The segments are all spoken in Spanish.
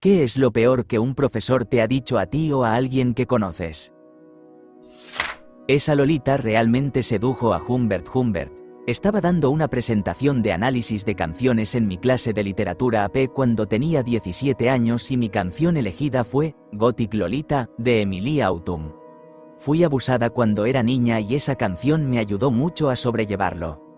¿Qué es lo peor que un profesor te ha dicho a ti o a alguien que conoces? Esa Lolita realmente sedujo a Humbert. Estaba dando una presentación de análisis de canciones en mi clase de literatura AP cuando tenía 17 años y mi canción elegida fue Gothic Lolita, de Emilie Autumn. Fui abusada cuando era niña y esa canción me ayudó mucho a sobrellevarlo.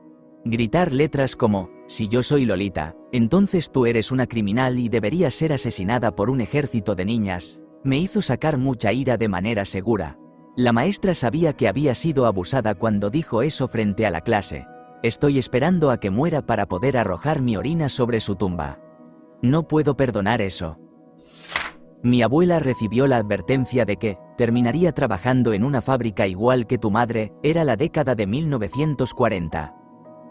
Gritar letras como, si yo soy Lolita, entonces tú eres una criminal y deberías ser asesinada por un ejército de niñas, me hizo sacar mucha ira de manera segura. La maestra sabía que había sido abusada cuando dijo eso frente a la clase. Estoy esperando a que muera para poder arrojar mi orina sobre su tumba. No puedo perdonar eso. Mi abuela recibió la advertencia de que terminaría trabajando en una fábrica igual que tu madre. Era la década de 1940.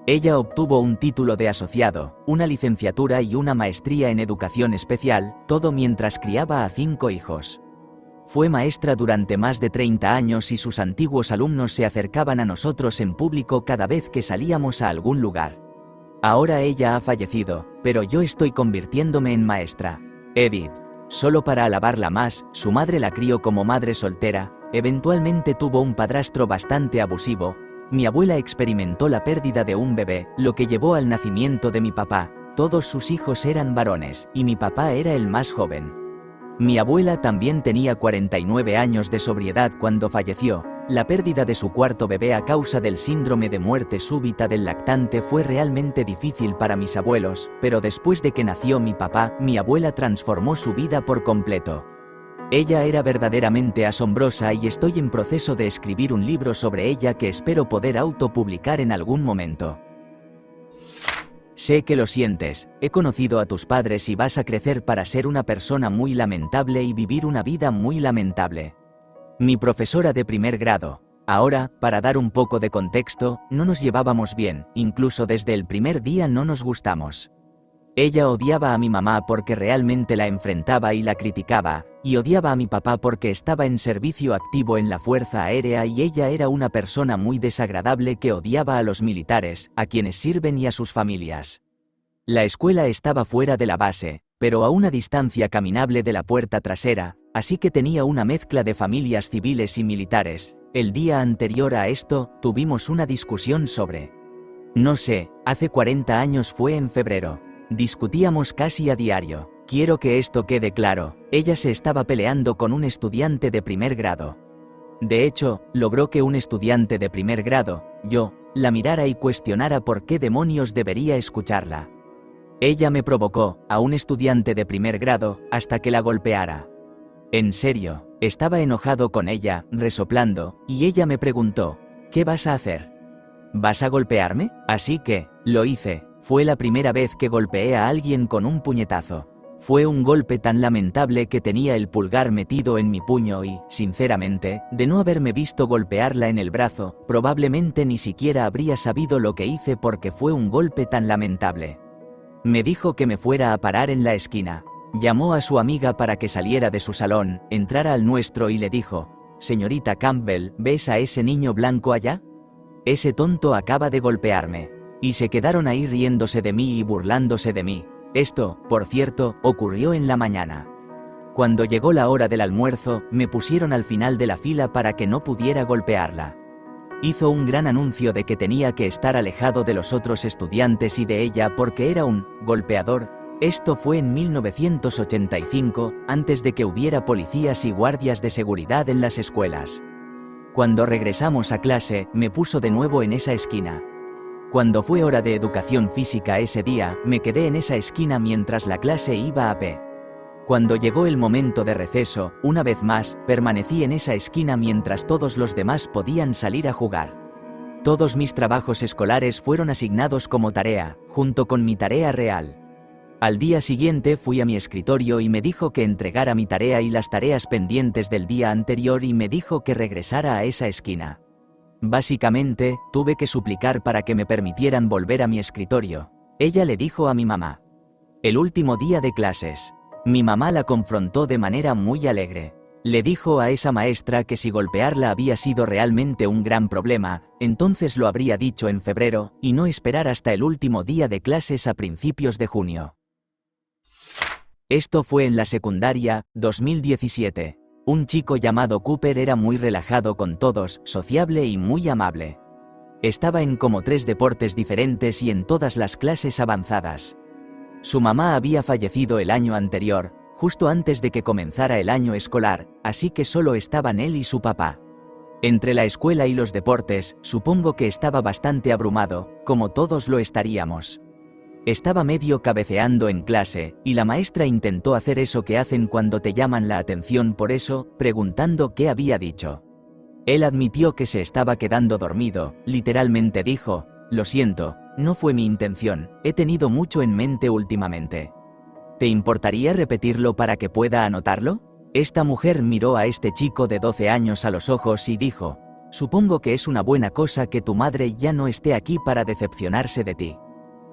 Ella obtuvo un título de asociado, una licenciatura y una maestría en educación especial, todo mientras criaba a 5 hijos. Fue maestra durante más de 30 años y sus antiguos alumnos se acercaban a nosotros en público cada vez que salíamos a algún lugar. Ahora ella ha fallecido, pero yo estoy convirtiéndome en maestra. Edith. Solo para alabarla más, su madre la crió como madre soltera, eventualmente tuvo un padrastro bastante abusivo. Mi abuela experimentó la pérdida de un bebé, lo que llevó al nacimiento de mi papá. Todos sus hijos eran varones, y mi papá era el más joven. Mi abuela también tenía 49 años de sobriedad cuando falleció. La pérdida de su cuarto bebé a causa del síndrome de muerte súbita del lactante fue realmente difícil para mis abuelos, pero después de que nació mi papá, mi abuela transformó su vida por completo. Ella era verdaderamente asombrosa y estoy en proceso de escribir un libro sobre ella que espero poder autopublicar en algún momento. Sé que lo sientes, he conocido a tus padres y vas a crecer para ser una persona muy lamentable y vivir una vida muy lamentable. Mi profesora de primer grado. Ahora, para dar un poco de contexto, no nos llevábamos bien, incluso desde el primer día no nos gustamos. Ella odiaba a mi mamá porque realmente la enfrentaba y la criticaba, y odiaba a mi papá porque estaba en servicio activo en la Fuerza Aérea y ella era una persona muy desagradable que odiaba a los militares, a quienes sirven y a sus familias. La escuela estaba fuera de la base, pero a una distancia caminable de la puerta trasera, así que tenía una mezcla de familias civiles y militares. El día anterior a esto, tuvimos una discusión sobre... No sé, hace 40 años fue en febrero. Discutíamos casi a diario. Quiero que esto quede claro, ella se estaba peleando con un estudiante de primer grado. De hecho, logró que un estudiante de primer grado, yo, la mirara y cuestionara por qué demonios debería escucharla. Ella me provocó, a un estudiante de primer grado, hasta que la golpeara. En serio, estaba enojado con ella, resoplando, y ella me preguntó, ¿qué vas a hacer? ¿Vas a golpearme? Así que, lo hice. Fue la primera vez que golpeé a alguien con un puñetazo. Fue un golpe tan lamentable que tenía el pulgar metido en mi puño y, sinceramente, de no haberme visto golpearla en el brazo, probablemente ni siquiera habría sabido lo que hice porque fue un golpe tan lamentable. Me dijo que me fuera a parar en la esquina. Llamó a su amiga para que saliera de su salón, entrara al nuestro y le dijo, «Señorita Campbell, ¿ves a ese niño blanco allá? Ese tonto acaba de golpearme». Y se quedaron ahí riéndose de mí y burlándose de mí. Esto, por cierto, ocurrió en la mañana. Cuando llegó la hora del almuerzo, me pusieron al final de la fila para que no pudiera golpearla. Hizo un gran anuncio de que tenía que estar alejado de los otros estudiantes y de ella porque era un golpeador. Esto fue en 1985, antes de que hubiera policías y guardias de seguridad en las escuelas. Cuando regresamos a clase, me puso de nuevo en esa esquina. Cuando fue hora de educación física ese día, me quedé en esa esquina mientras la clase iba a pie. Cuando llegó el momento de receso, una vez más, permanecí en esa esquina mientras todos los demás podían salir a jugar. Todos mis trabajos escolares fueron asignados como tarea, junto con mi tarea real. Al día siguiente fui a mi escritorio y me dijo que entregara mi tarea y las tareas pendientes del día anterior y me dijo que regresara a esa esquina. Básicamente, tuve que suplicar para que me permitieran volver a mi escritorio. Ella le dijo a mi mamá. El último día de clases. Mi mamá la confrontó de manera muy alegre. Le dijo a esa maestra que si golpearla había sido realmente un gran problema, entonces lo habría dicho en febrero, y no esperar hasta el último día de clases a principios de junio. Esto fue en la secundaria, 2017. Un chico llamado Cooper era muy relajado con todos, sociable y muy amable. Estaba en como 3 deportes diferentes y en todas las clases avanzadas. Su mamá había fallecido el año anterior, justo antes de que comenzara el año escolar, así que solo estaban él y su papá. Entre la escuela y los deportes, supongo que estaba bastante abrumado, como todos lo estaríamos. Estaba medio cabeceando en clase, y la maestra intentó hacer eso que hacen cuando te llaman la atención por eso, preguntando qué había dicho. Él admitió que se estaba quedando dormido, literalmente dijo: «Lo siento, no fue mi intención, he tenido mucho en mente últimamente. ¿Te importaría repetirlo para que pueda anotarlo?». Esta mujer miró a este chico de 12 años a los ojos y dijo: «Supongo que es una buena cosa que tu madre ya no esté aquí para decepcionarse de ti.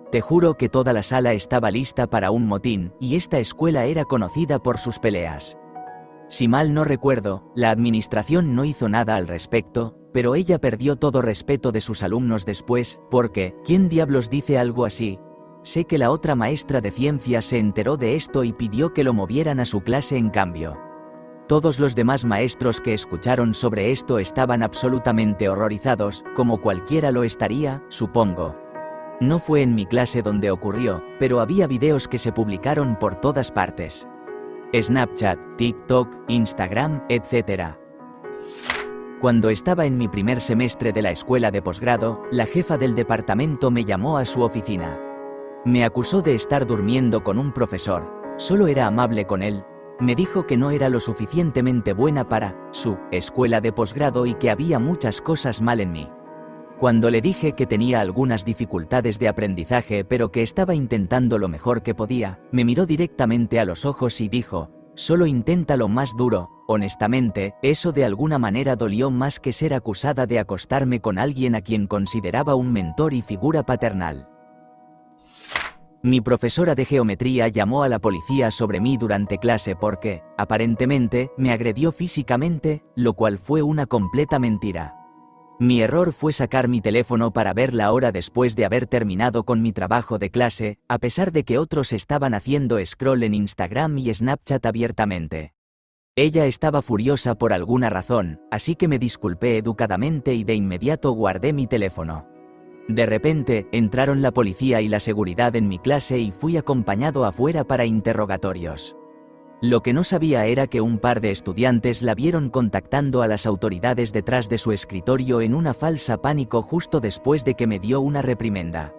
Te juro que toda la sala estaba lista para un motín, y esta escuela era conocida por sus peleas. Si mal no recuerdo, la administración no hizo nada al respecto, pero ella perdió todo respeto de sus alumnos después, porque, ¿quién diablos dice algo así?». Sé que la otra maestra de ciencias se enteró de esto y pidió que lo movieran a su clase en cambio. Todos los demás maestros que escucharon sobre esto estaban absolutamente horrorizados, como cualquiera lo estaría, supongo. No fue en mi clase donde ocurrió, pero había videos que se publicaron por todas partes. Snapchat, TikTok, Instagram, etc. Cuando estaba en mi primer semestre de la escuela de posgrado, la jefa del departamento me llamó a su oficina. Me acusó de estar durmiendo con un profesor, solo era amable con él. Me dijo que no era lo suficientemente buena para su escuela de posgrado y que había muchas cosas mal en mí. Cuando le dije que tenía algunas dificultades de aprendizaje pero que estaba intentando lo mejor que podía, me miró directamente a los ojos y dijo: «Solo inténtalo más duro». Honestamente, eso de alguna manera dolió más que ser acusada de acostarme con alguien a quien consideraba un mentor y figura paternal. Mi profesora de geometría llamó a la policía sobre mí durante clase porque, aparentemente, me agredió físicamente, lo cual fue una completa mentira. Mi error fue sacar mi teléfono para ver la hora después de haber terminado con mi trabajo de clase, a pesar de que otros estaban haciendo scroll en Instagram y Snapchat abiertamente. Ella estaba furiosa por alguna razón, así que me disculpé educadamente y de inmediato guardé mi teléfono. De repente, entraron la policía y la seguridad en mi clase y fui acompañado afuera para interrogatorios. Lo que no sabía era que un par de estudiantes la vieron contactando a las autoridades detrás de su escritorio en una falsa pánico justo después de que me dio una reprimenda.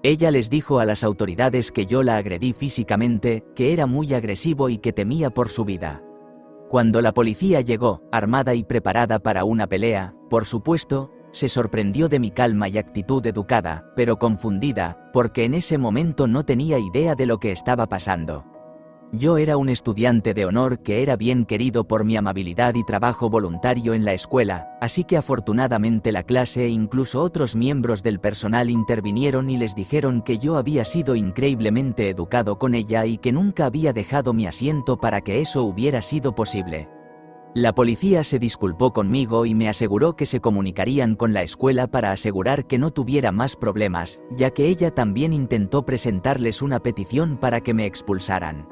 Ella les dijo a las autoridades que yo la agredí físicamente, que era muy agresivo y que temía por su vida. Cuando la policía llegó, armada y preparada para una pelea, por supuesto, se sorprendió de mi calma y actitud educada, pero confundida, porque en ese momento no tenía idea de lo que estaba pasando. Yo era un estudiante de honor que era bien querido por mi amabilidad y trabajo voluntario en la escuela, así que afortunadamente la clase e incluso otros miembros del personal intervinieron y les dijeron que yo había sido increíblemente educado con ella y que nunca había dejado mi asiento para que eso hubiera sido posible. La policía se disculpó conmigo y me aseguró que se comunicarían con la escuela para asegurar que no tuviera más problemas, ya que ella también intentó presentarles una petición para que me expulsaran.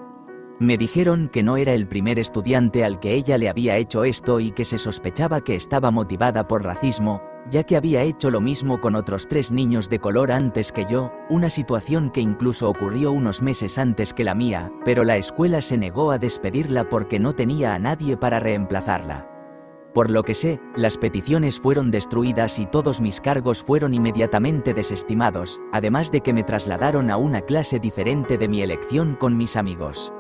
Me dijeron que no era el primer estudiante al que ella le había hecho esto y que se sospechaba que estaba motivada por racismo, ya que había hecho lo mismo con otros 3 niños de color antes que yo, una situación que incluso ocurrió unos meses antes que la mía, pero la escuela se negó a despedirla porque no tenía a nadie para reemplazarla. Por lo que sé, las peticiones fueron destruidas y todos mis cargos fueron inmediatamente desestimados, además de que me trasladaron a una clase diferente de mi elección con mis amigos.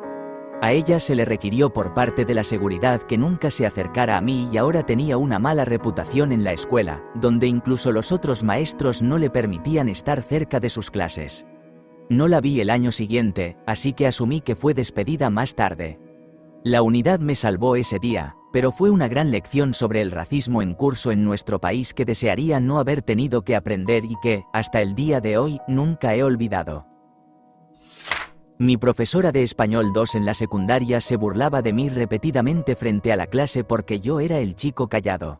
A ella se le requirió por parte de la seguridad que nunca se acercara a mí y ahora tenía una mala reputación en la escuela, donde incluso los otros maestros no le permitían estar cerca de sus clases. No la vi el año siguiente, así que asumí que fue despedida más tarde. La unidad me salvó ese día, pero fue una gran lección sobre el racismo en curso en nuestro país que desearía no haber tenido que aprender y que, hasta el día de hoy, nunca he olvidado. Mi profesora de español 2 en la secundaria se burlaba de mí repetidamente frente a la clase porque yo era el chico callado.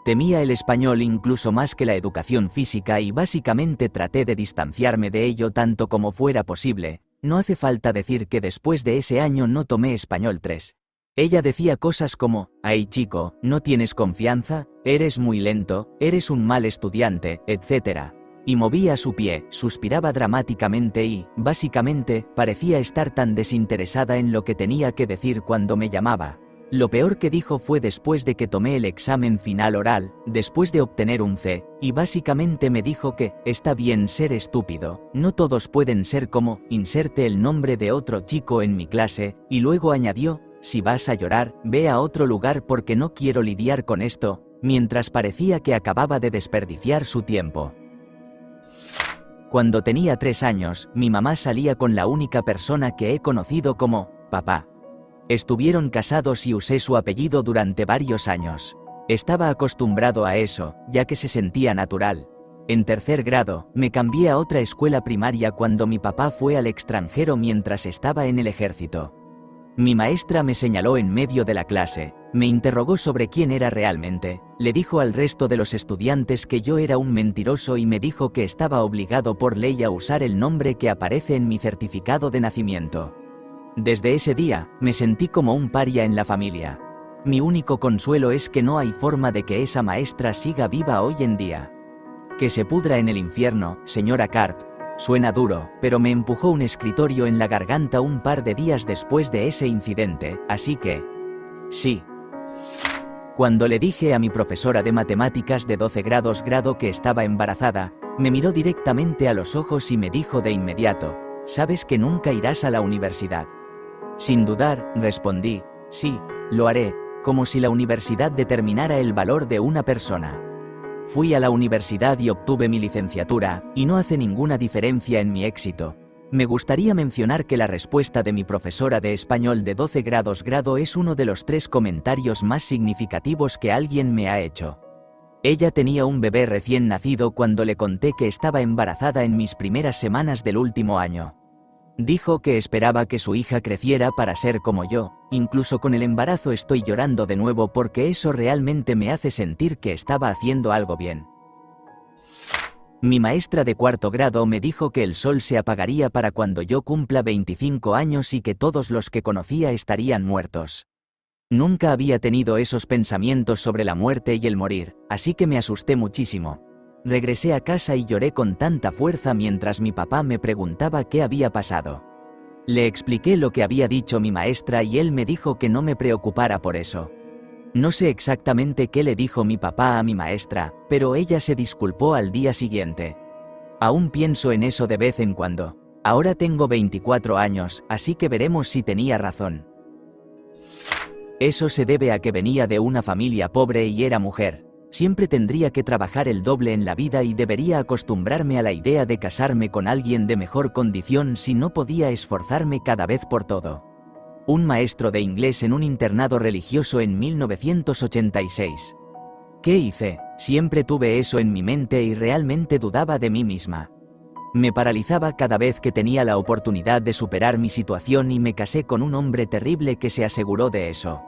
Temía el español incluso más que la educación física y básicamente traté de distanciarme de ello tanto como fuera posible, No hace falta decir que después de ese año no tomé español 3. Ella decía cosas como, ay chico, ¿no tienes confianza? Eres muy lento, eres un mal estudiante, etc. Y movía su pie, suspiraba dramáticamente y, básicamente, parecía estar tan desinteresada en lo que tenía que decir cuando me llamaba. Lo peor que dijo fue después de que tomé el examen final oral, después de obtener un C, y básicamente me dijo que, está bien ser estúpido, no todos pueden ser como, inserte el nombre de otro chico en mi clase, y luego añadió, si vas a llorar, ve a otro lugar porque no quiero lidiar con esto, mientras parecía que acababa de desperdiciar su tiempo. Cuando tenía 3 años, mi mamá salía con la única persona que he conocido como papá. Estuvieron casados y usé su apellido durante varios años. Estaba acostumbrado a eso, ya que se sentía natural. En 3er grado, me cambié a otra escuela primaria cuando mi papá fue al extranjero mientras estaba en el ejército. Mi maestra me señaló en medio de la clase, me interrogó sobre quién era realmente, le dijo al resto de los estudiantes que yo era un mentiroso y me dijo que estaba obligado por ley a usar el nombre que aparece en mi certificado de nacimiento. Desde ese día, me sentí como un paria en la familia. Mi único consuelo es que no hay forma de que esa maestra siga viva hoy en día. Que se pudra en el infierno, señora Karp. Suena duro, pero me empujó un escritorio en la garganta un par de días después de ese incidente, así que... sí. Cuando le dije a mi profesora de matemáticas de 12 grado que estaba embarazada, me miró directamente a los ojos y me dijo de inmediato, «¿Sabes que nunca irás a la universidad?» Sin dudar, respondí, «Sí, lo haré», como si la universidad determinara el valor de una persona. Fui a la universidad y obtuve mi licenciatura, y no hace ninguna diferencia en mi éxito. Me gustaría mencionar que la respuesta de mi profesora de español de 12 grado es uno de los 3 comentarios más significativos que alguien me ha hecho. Ella tenía un bebé recién nacido cuando le conté que estaba embarazada en mis primeras semanas del último año. Dijo que esperaba que su hija creciera para ser como yo, incluso con el embarazo estoy llorando de nuevo porque eso realmente me hace sentir que estaba haciendo algo bien. Mi maestra de 4º grado me dijo que el sol se apagaría para cuando yo cumpla 25 años y que todos los que conocía estarían muertos. Nunca había tenido esos pensamientos sobre la muerte y el morir, así que me asusté muchísimo. Regresé a casa y lloré con tanta fuerza mientras mi papá me preguntaba qué había pasado. Le expliqué lo que había dicho mi maestra y él me dijo que no me preocupara por eso. No sé exactamente qué le dijo mi papá a mi maestra, pero ella se disculpó al día siguiente. Aún pienso en eso de vez en cuando. Ahora tengo 24 años, así que veremos si tenía razón. Eso se debe a que venía de una familia pobre y era mujer. Siempre tendría que trabajar el doble en la vida y debería acostumbrarme a la idea de casarme con alguien de mejor condición si no podía esforzarme cada vez por todo. Un maestro de inglés en un internado religioso en 1986. ¿Qué hice? Siempre tuve eso en mi mente y realmente dudaba de mí misma. Me paralizaba cada vez que tenía la oportunidad de superar mi situación y me casé con un hombre terrible que se aseguró de eso.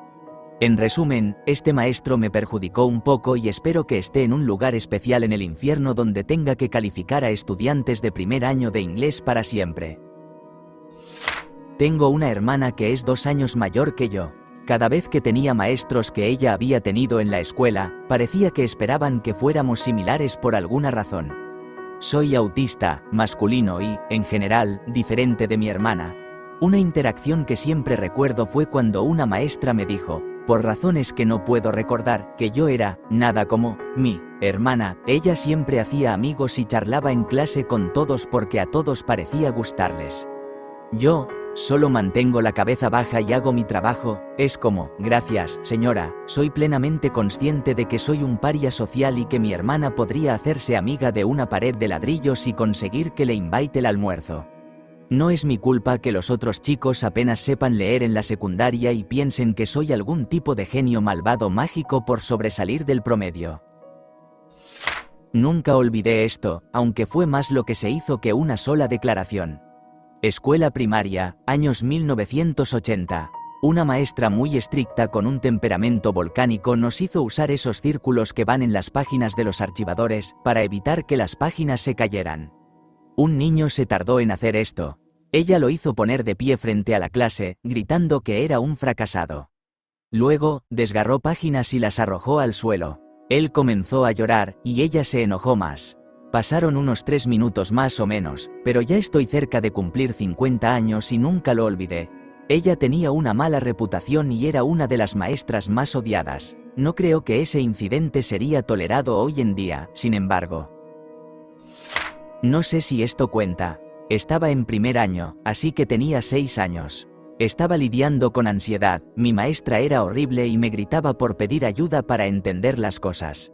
En resumen, este maestro me perjudicó un poco y espero que esté en un lugar especial en el infierno donde tenga que calificar a estudiantes de primer año de inglés para siempre. Tengo una hermana que es 2 años mayor que yo. Cada vez que tenía maestros que ella había tenido en la escuela, parecía que esperaban que fuéramos similares por alguna razón. Soy autista, masculino y, en general, diferente de mi hermana. Una interacción que siempre recuerdo fue cuando una maestra me dijo, por razones que no puedo recordar, que yo era, nada como, mi hermana. Ella siempre hacía amigos y charlaba en clase con todos porque a todos parecía gustarles. Yo, solo mantengo la cabeza baja y hago mi trabajo, es como, gracias, señora, soy plenamente consciente de que soy un paria social y que mi hermana podría hacerse amiga de una pared de ladrillos y conseguir que le invite el almuerzo. No es mi culpa que los otros chicos apenas sepan leer en la secundaria y piensen que soy algún tipo de genio malvado mágico por sobresalir del promedio. Nunca olvidé esto, aunque fue más lo que se hizo que una sola declaración. Escuela primaria, años 1980. Una maestra muy estricta con un temperamento volcánico nos hizo usar esos círculos que van en las páginas de los archivadores, para evitar que las páginas se cayeran. Un niño se tardó en hacer esto. Ella lo hizo poner de pie frente a la clase, gritando que era un fracasado. Luego, desgarró páginas y las arrojó al suelo. Él comenzó a llorar, y ella se enojó más. Pasaron unos 3 minutos más o menos, pero ya estoy cerca de cumplir 50 años y nunca lo olvidé. Ella tenía una mala reputación y era una de las maestras más odiadas. No creo que ese incidente sería tolerado hoy en día, sin embargo. No sé si esto cuenta. Estaba en primer año, así que tenía 6 años. Estaba lidiando con ansiedad, mi maestra era horrible y me gritaba por pedir ayuda para entender las cosas.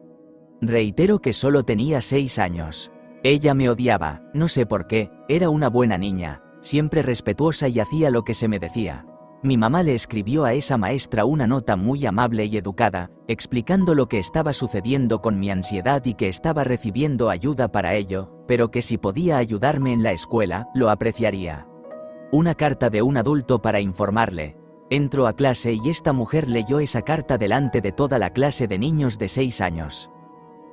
Reitero que solo tenía 6 años. Ella me odiaba, no sé por qué, era una buena niña, siempre respetuosa y hacía lo que se me decía. Mi mamá le escribió a esa maestra una nota muy amable y educada, explicando lo que estaba sucediendo con mi ansiedad y que estaba recibiendo ayuda para ello, pero que si podía ayudarme en la escuela, lo apreciaría. Una carta de un adulto para informarle. Entro a clase y esta mujer leyó esa carta delante de toda la clase de niños de 6 años.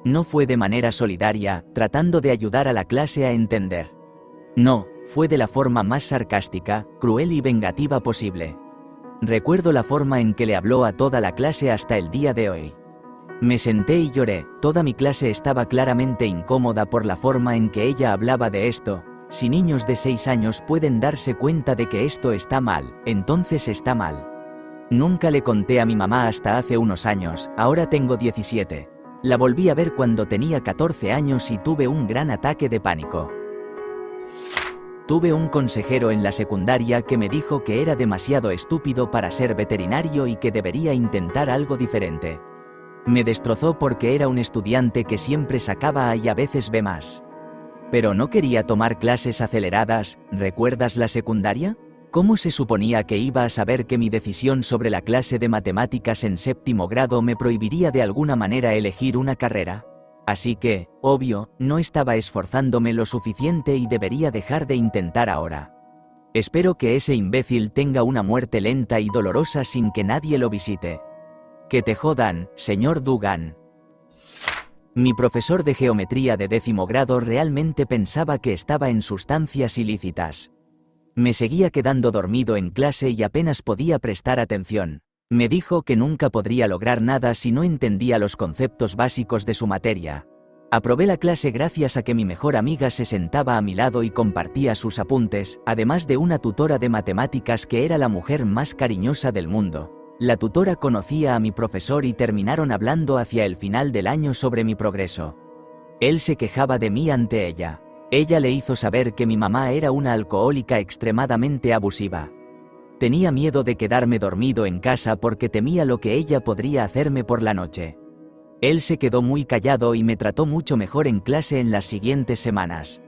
No fue de manera solidaria, tratando de ayudar a la clase a entender. No, fue de la forma más sarcástica, cruel y vengativa posible. Recuerdo la forma en que le habló a toda la clase hasta el día de hoy. Me senté y lloré, toda mi clase estaba claramente incómoda por la forma en que ella hablaba de esto. Si niños de 6 años pueden darse cuenta de que esto está mal, entonces está mal. Nunca le conté a mi mamá hasta hace unos años, ahora tengo 17. La volví a ver cuando tenía 14 años y tuve un gran ataque de pánico. Tuve un consejero en la secundaria que me dijo que era demasiado estúpido para ser veterinario y que debería intentar algo diferente. Me destrozó porque era un estudiante que siempre sacaba A y a veces B+. Pero no quería tomar clases aceleradas, ¿recuerdas la secundaria? ¿Cómo se suponía que iba a saber que mi decisión sobre la clase de matemáticas en 7º grado me prohibiría de alguna manera elegir una carrera? Así que, obvio, no estaba esforzándome lo suficiente y debería dejar de intentar ahora. Espero que ese imbécil tenga una muerte lenta y dolorosa sin que nadie lo visite. Que te jodan, señor Dugan. Mi profesor de geometría de 10º grado realmente pensaba que estaba en sustancias ilícitas. Me seguía quedando dormido en clase y apenas podía prestar atención. Me dijo que nunca podría lograr nada si no entendía los conceptos básicos de su materia. Aprobé la clase gracias a que mi mejor amiga se sentaba a mi lado y compartía sus apuntes, además de una tutora de matemáticas que era la mujer más cariñosa del mundo. La tutora conocía a mi profesor y terminaron hablando hacia el final del año sobre mi progreso. Él se quejaba de mí ante ella. Ella le hizo saber que mi mamá era una alcohólica extremadamente abusiva. Tenía miedo de quedarme dormido en casa porque temía lo que ella podría hacerme por la noche. Él se quedó muy callado y me trató mucho mejor en clase en las siguientes semanas.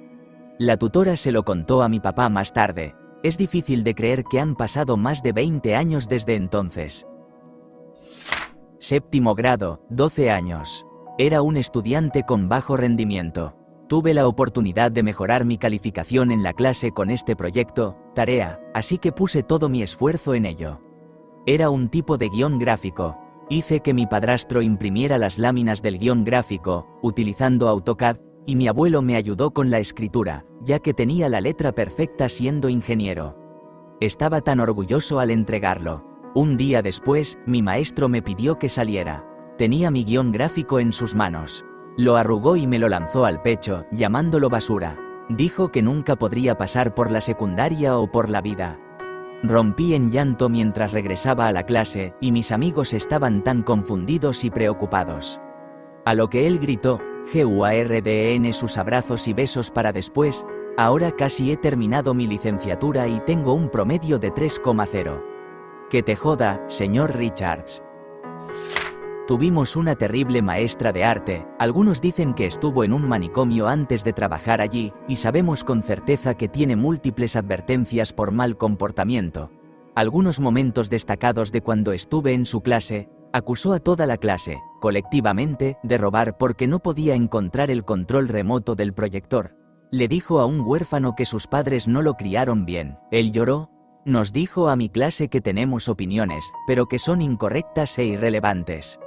La tutora se lo contó a mi papá más tarde. Es difícil de creer que han pasado más de 20 años desde entonces. 7º grado, 12 años. Era un estudiante con bajo rendimiento. Tuve la oportunidad de mejorar mi calificación en la clase con este proyecto, tarea, así que puse todo mi esfuerzo en ello. Era un tipo de guión gráfico. Hice que mi padrastro imprimiera las láminas del guión gráfico, utilizando AutoCAD, y mi abuelo me ayudó con la escritura, ya que tenía la letra perfecta siendo ingeniero. Estaba tan orgulloso al entregarlo. Un día después, mi maestro me pidió que saliera. Tenía mi guión gráfico en sus manos. Lo arrugó y me lo lanzó al pecho, llamándolo basura. Dijo que nunca podría pasar por la secundaria o por la vida. Rompí en llanto mientras regresaba a la clase, y mis amigos estaban tan confundidos y preocupados. A lo que él gritó, GUARDEN sus abrazos y besos para después, ahora casi he terminado mi licenciatura y tengo un promedio de 3,0. Que te joda, señor Richards. Tuvimos una terrible maestra de arte, algunos dicen que estuvo en un manicomio antes de trabajar allí, y sabemos con certeza que tiene múltiples advertencias por mal comportamiento. Algunos momentos destacados de cuando estuve en su clase, acusó a toda la clase, colectivamente, de robar porque no podía encontrar el control remoto del proyector. Le dijo a un huérfano que sus padres no lo criaron bien. Él lloró. Nos dijo a mi clase que tenemos opiniones, pero que son incorrectas e irrelevantes.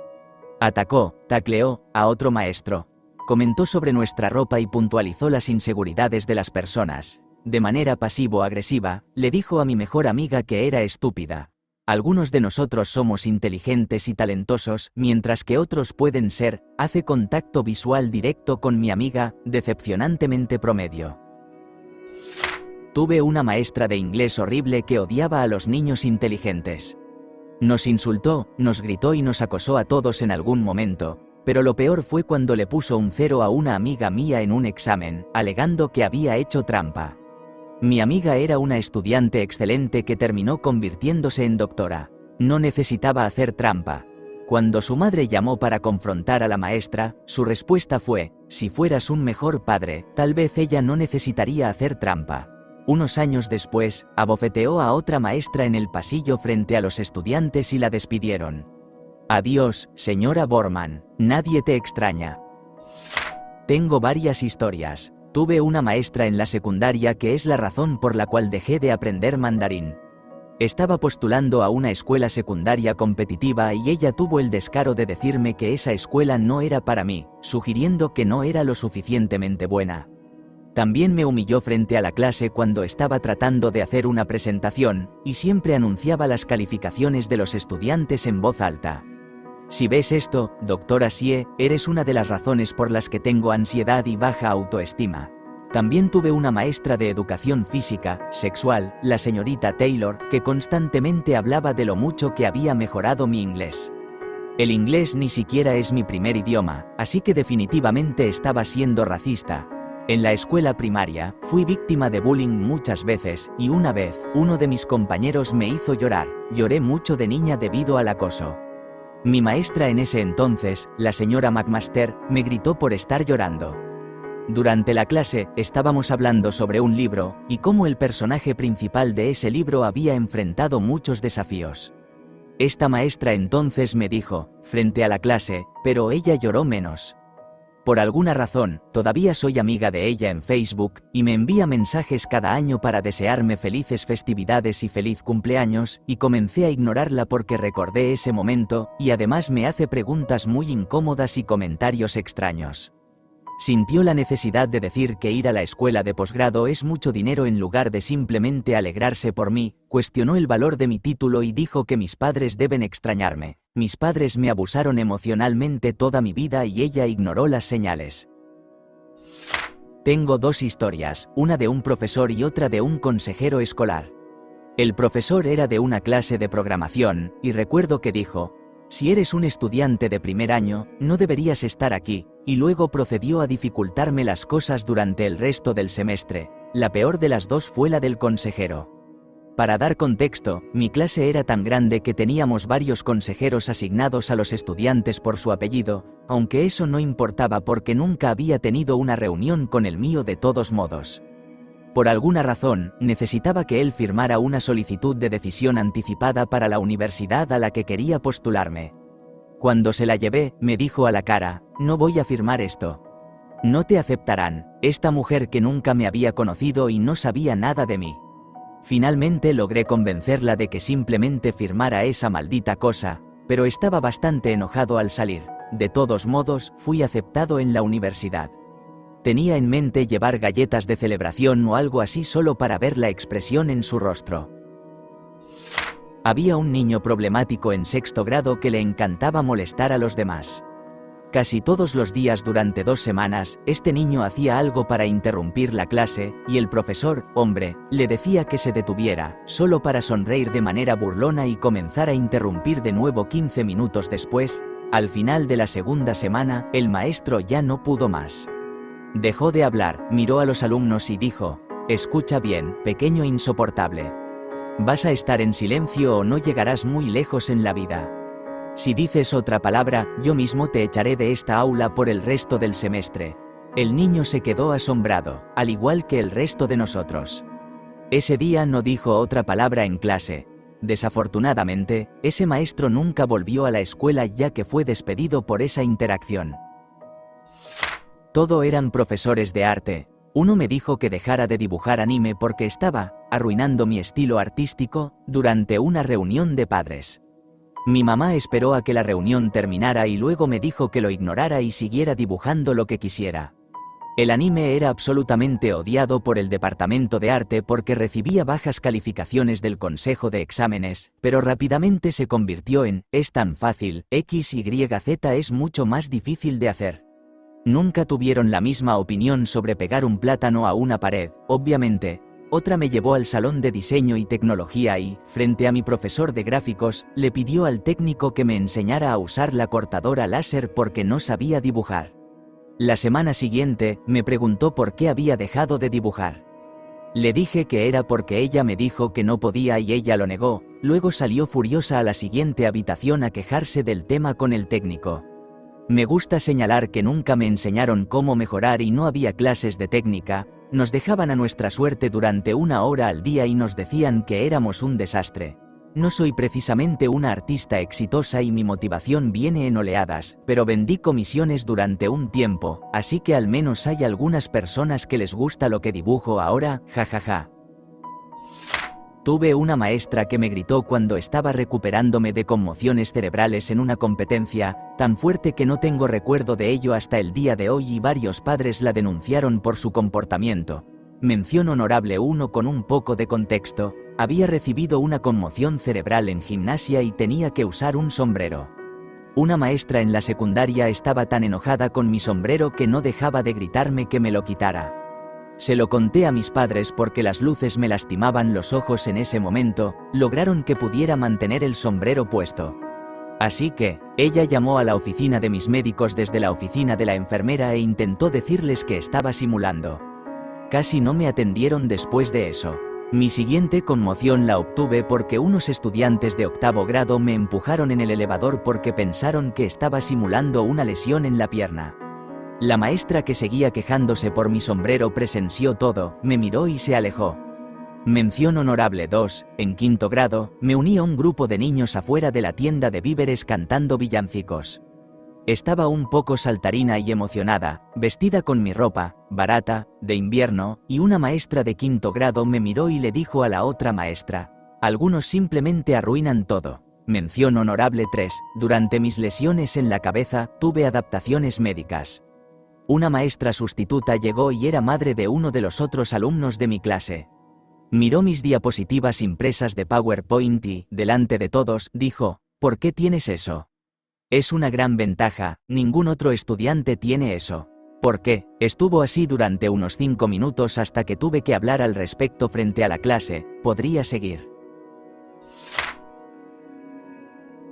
Atacó, tacleó, a otro maestro. Comentó sobre nuestra ropa y puntualizó las inseguridades de las personas. De manera pasivo-agresiva, le dijo a mi mejor amiga que era estúpida. Algunos de nosotros somos inteligentes y talentosos, mientras que otros pueden ser. Hace contacto visual directo con mi amiga, decepcionantemente promedio. Tuve una maestra de inglés horrible que odiaba a los niños inteligentes. Nos insultó, nos gritó y nos acosó a todos en algún momento, pero lo peor fue cuando le puso un 0 a una amiga mía en un examen, alegando que había hecho trampa. Mi amiga era una estudiante excelente que terminó convirtiéndose en doctora. No necesitaba hacer trampa. Cuando su madre llamó para confrontar a la maestra, su respuesta fue: si fueras un mejor padre, tal vez ella no necesitaría hacer trampa. Unos años después, abofeteó a otra maestra en el pasillo frente a los estudiantes y la despidieron. Adiós, señora Borman, nadie te extraña. Tengo varias historias. Tuve una maestra en la secundaria que es la razón por la cual dejé de aprender mandarín. Estaba postulando a una escuela secundaria competitiva y ella tuvo el descaro de decirme que esa escuela no era para mí, sugiriendo que no era lo suficientemente buena. También me humilló frente a la clase cuando estaba tratando de hacer una presentación, y siempre anunciaba las calificaciones de los estudiantes en voz alta. Si ves esto, doctora Xie, eres una de las razones por las que tengo ansiedad y baja autoestima. También tuve una maestra de educación física, sexual, la señorita Taylor, que constantemente hablaba de lo mucho que había mejorado mi inglés. El inglés ni siquiera es mi primer idioma, así que definitivamente estaba siendo racista. En la escuela primaria, fui víctima de bullying muchas veces, y una vez, uno de mis compañeros me hizo llorar. Lloré mucho de niña debido al acoso. Mi maestra en ese entonces, la señora McMaster, me gritó por estar llorando. Durante la clase, estábamos hablando sobre un libro, y cómo el personaje principal de ese libro había enfrentado muchos desafíos. Esta maestra entonces me dijo, frente a la clase, pero ella lloró menos. Por alguna razón, todavía soy amiga de ella en Facebook, y me envía mensajes cada año para desearme felices festividades y feliz cumpleaños, y comencé a ignorarla porque recordé ese momento, y además me hace preguntas muy incómodas y comentarios extraños. Sintió la necesidad de decir que ir a la escuela de posgrado es mucho dinero en lugar de simplemente alegrarse por mí, cuestionó el valor de mi título y dijo que mis padres deben extrañarme. Mis padres me abusaron emocionalmente toda mi vida y ella ignoró las señales. Tengo dos historias, una de un profesor y otra de un consejero escolar. El profesor era de una clase de programación, y recuerdo que dijo: si eres un estudiante de primer año, no deberías estar aquí, y luego procedió a dificultarme las cosas durante el resto del semestre. La peor de las dos fue la del consejero. Para dar contexto, mi clase era tan grande que teníamos varios consejeros asignados a los estudiantes por su apellido, aunque eso no importaba porque nunca había tenido una reunión con el mío de todos modos. Por alguna razón, necesitaba que él firmara una solicitud de decisión anticipada para la universidad a la que quería postularme. Cuando se la llevé, me dijo a la cara: no voy a firmar esto. No te aceptarán. Esta mujer que nunca me había conocido y no sabía nada de mí. Finalmente logré convencerla de que simplemente firmara esa maldita cosa, pero estaba bastante enojado al salir. De todos modos, fui aceptado en la universidad. Tenía en mente llevar galletas de celebración o algo así solo para ver la expresión en su rostro. Había un niño problemático en sexto grado que le encantaba molestar a los demás. Casi todos los días durante 2 semanas, este niño hacía algo para interrumpir la clase, y el profesor, hombre, le decía que se detuviera, solo para sonreír de manera burlona y comenzar a interrumpir de nuevo 15 minutos después. Al final de la segunda semana, el maestro ya no pudo más. Dejó de hablar, miró a los alumnos y dijo: escucha bien, pequeño insoportable. Vas a estar en silencio o no llegarás muy lejos en la vida. Si dices otra palabra, yo mismo te echaré de esta aula por el resto del semestre. El niño se quedó asombrado, al igual que el resto de nosotros. Ese día no dijo otra palabra en clase. Desafortunadamente, ese maestro nunca volvió a la escuela ya que fue despedido por esa interacción. Todo eran profesores de arte. Uno me dijo que dejara de dibujar anime porque estaba arruinando mi estilo artístico durante una reunión de padres. Mi mamá esperó a que la reunión terminara y luego me dijo que lo ignorara y siguiera dibujando lo que quisiera. El anime era absolutamente odiado por el departamento de arte porque recibía bajas calificaciones del consejo de exámenes, pero rápidamente se convirtió en, es tan fácil, XYZ es mucho más difícil de hacer. Nunca tuvieron la misma opinión sobre pegar un plátano a una pared, obviamente. Otra me llevó al salón de diseño y tecnología y, frente a mi profesor de gráficos, le pidió al técnico que me enseñara a usar la cortadora láser porque no sabía dibujar. La semana siguiente, me preguntó por qué había dejado de dibujar. Le dije que era porque ella me dijo que no podía y ella lo negó, luego salió furiosa a la siguiente habitación a quejarse del tema con el técnico. Me gusta señalar que nunca me enseñaron cómo mejorar y no había clases de técnica, nos dejaban a nuestra suerte durante 1 hora al día y nos decían que éramos un desastre. No soy precisamente una artista exitosa y mi motivación viene en oleadas, pero vendí comisiones durante un tiempo, así que al menos hay algunas personas que les gusta lo que dibujo ahora, jajaja. Tuve una maestra que me gritó cuando estaba recuperándome de conmociones cerebrales en una competencia, tan fuerte que no tengo recuerdo de ello hasta el día de hoy y varios padres la denunciaron por su comportamiento. Mención honorable 1 con un poco de contexto. Había recibido una conmoción cerebral en gimnasia y tenía que usar un sombrero. Una maestra en la secundaria estaba tan enojada con mi sombrero que no dejaba de gritarme que me lo quitara. Se lo conté a mis padres porque las luces me lastimaban los ojos en ese momento, lograron que pudiera mantener el sombrero puesto. Así que, ella llamó a la oficina de mis médicos desde la oficina de la enfermera e intentó decirles que estaba simulando. Casi no me atendieron después de eso. Mi siguiente conmoción la obtuve porque unos estudiantes de 8º grado me empujaron en el elevador porque pensaron que estaba simulando una lesión en la pierna. La maestra que seguía quejándose por mi sombrero presenció todo, me miró y se alejó. Mención honorable 2, en 5º grado, me uní a un grupo de niños afuera de la tienda de víveres cantando villancicos. Estaba un poco saltarina y emocionada, vestida con mi ropa, barata, de invierno, y una maestra de 5º grado me miró y le dijo a la otra maestra, algunos simplemente arruinan todo. Mención honorable 3, durante mis lesiones en la cabeza, tuve adaptaciones médicas. Una maestra sustituta llegó y era madre de uno de los otros alumnos de mi clase. Miró mis diapositivas impresas de PowerPoint y, delante de todos, dijo, ¿por qué tienes eso? Es una gran ventaja, ningún otro estudiante tiene eso. ¿Por qué? Estuvo así durante unos 5 minutos hasta que tuve que hablar al respecto frente a la clase, podría seguir.